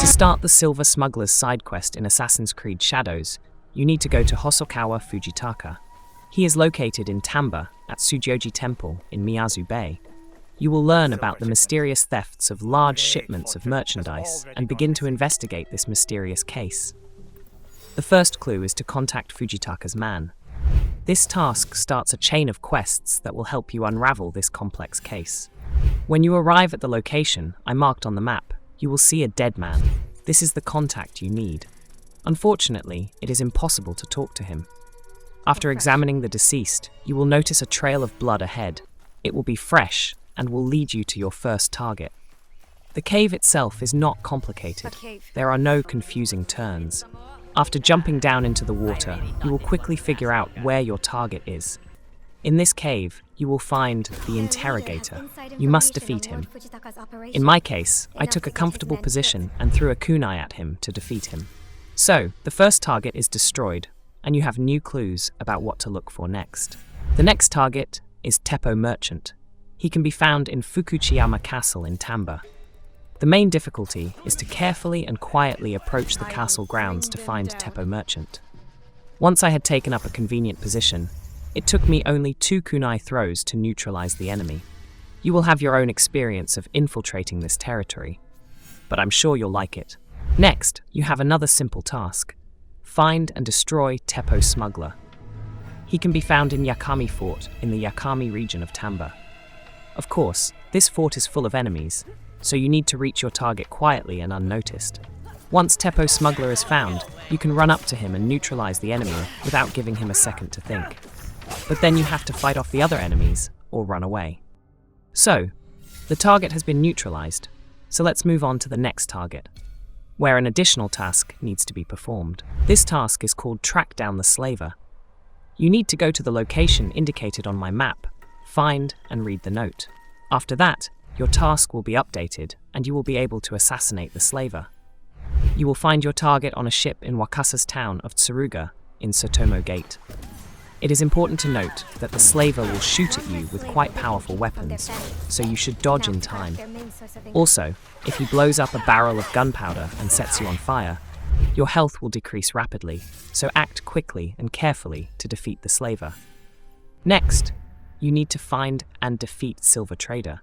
To start the Silver Smugglers side quest in Assassin's Creed Shadows, you need to go to Hosokawa Fujitaka. He is located in Tamba at Tsuruga Temple in Miyazu Bay. You will learn about the mysterious thefts of large shipments of merchandise and begin to investigate this mysterious case. The first clue is to contact Fujitaka's man. This task starts a chain of quests that will help you unravel this complex case. When you arrive at the location I marked on the map, you will see a dead man. This is the contact you need. Unfortunately, it is impossible to talk to him. After examining the deceased, you will notice a trail of blood ahead. It will be fresh and will lead you to your first target. The cave itself is not complicated. There are no confusing turns. After jumping down into the water, you will quickly figure out where your target is. In this cave, you will find the Interrogator. You must defeat him. In my case, I took a comfortable position and threw a kunai at him to defeat him. So, the first target is destroyed, and you have new clues about what to look for next. The next target is Teppo Merchant. He can be found in Fujitaka Castle in Tamba. The main difficulty is to carefully and quietly approach the castle grounds to find Teppo Merchant. Once I had taken up a convenient position, it took me only 2 kunai throws to neutralize the enemy. You will have your own experience of infiltrating this territory, but I'm sure you'll like it. Next, you have another simple task. Find and destroy Teppo Smuggler. He can be found in Yakami Fort in the Yakami region of Tamba. Of course, this fort is full of enemies, so you need to reach your target quietly and unnoticed. Once Teppo Smuggler is found, you can run up to him and neutralize the enemy without giving him a second to think. But then you have to fight off the other enemies or run away. So, the target has been neutralized, so let's move on to the next target, where an additional task needs to be performed. This task is called Track Down the Slaver. You need to go to the location indicated on my map, find and read the note. After that, your task will be updated and you will be able to assassinate the slaver. You will find your target on a ship in Wakasa's town of Tsuruga in Sotomo Gate. It is important to note that the slaver will shoot at you with quite powerful weapons, so you should dodge in time. Also, if he blows up a barrel of gunpowder and sets you on fire, your health will decrease rapidly, so act quickly and carefully to defeat the slaver. Next, you need to find and defeat Silver Trader.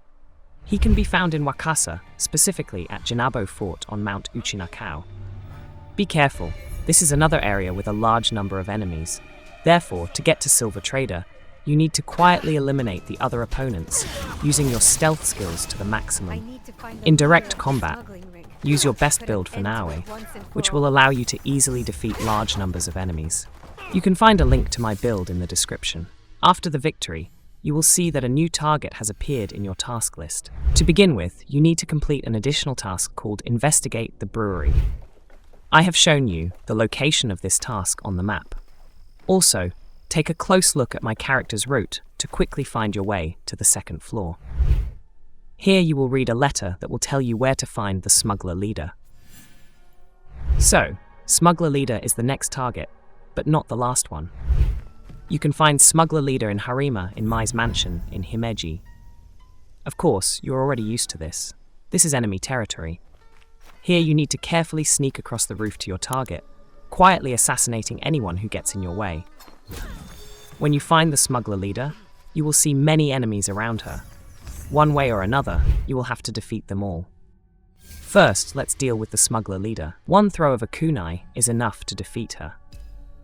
He can be found in Wakasa, specifically at Jinabo Fort on Mount Uchinakao. Be careful, this is another area with a large number of enemies. Therefore, to get to Silver Trader, you need to quietly eliminate the other opponents, using your stealth skills to the maximum. In direct combat, use your best build for Naue, which will allow you to easily defeat large numbers of enemies. You can find a link to my build in the description. After the victory, you will see that a new target has appeared in your task list. To begin with, you need to complete an additional task called Investigate the Brewery. I have shown you the location of this task on the map. Also, take a close look at my character's route to quickly find your way to the second floor. Here you will read a letter that will tell you where to find the Smuggler Leader. So, Smuggler Leader is the next target, but not the last one. You can find Smuggler Leader in Harima in Mai's mansion in Himeji. Of course, you're already used to this. This is enemy territory. Here you need to carefully sneak across the roof to your target, quietly assassinating anyone who gets in your way. When you find the Smuggler Leader, you will see many enemies around her. One way or another, you will have to defeat them all. First, let's deal with the Smuggler Leader. One throw of a kunai is enough to defeat her.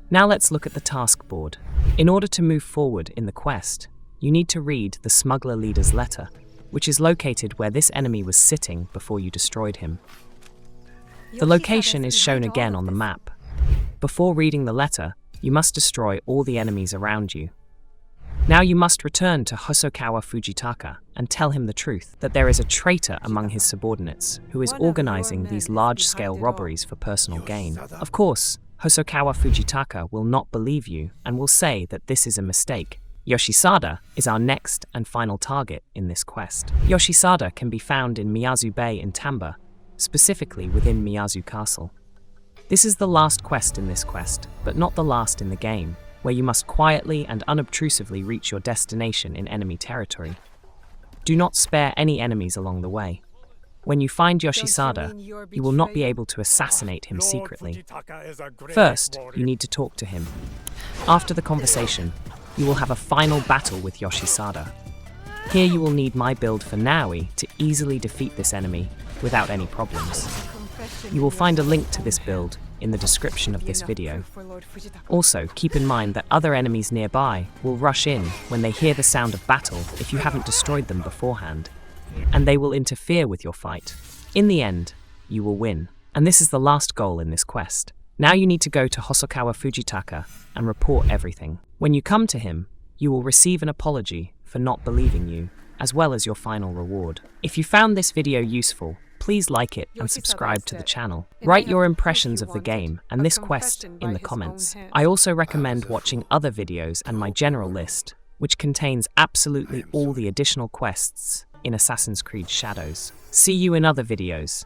Now let's look at the task board. In order to move forward in the quest, you need to read the Smuggler Leader's letter, which is located where this enemy was sitting before you destroyed him. The location is shown again on the map. Before reading the letter, you must destroy all the enemies around you. Now you must return to Hosokawa Fujitaka and tell him the truth, that there is a traitor among his subordinates who is organizing these large-scale robberies for personal gain. Of course, Hosokawa Fujitaka will not believe you and will say that this is a mistake. Yoshisada is our next and final target in this quest. Yoshisada can be found in Miyazu Bay in Tamba, specifically within Miyazu Castle. This is the last quest in this quest, but not the last in the game, where you must quietly and unobtrusively reach your destination in enemy territory. Do not spare any enemies along the way. When you find Yoshisada, you will not be able to assassinate him secretly. First, you need to talk to him. After the conversation, you will have a final battle with Yoshisada. Here you will need my build for Naui to easily defeat this enemy without any problems. You will find a link to this build in the description of this video. Also, keep in mind that other enemies nearby will rush in when they hear the sound of battle if you haven't destroyed them beforehand, and they will interfere with your fight. In the end, you will win. And this is the last goal in this quest. Now you need to go to Hosokawa Fujitaka and report everything. When you come to him, you will receive an apology for not believing you, as well as your final reward. If you found this video useful, please like it and subscribe to the channel. Write your impressions of the game and this quest in the comments. I also recommend watching other videos and my general list, which contains absolutely all the additional quests in Assassin's Creed Shadows. See you in other videos.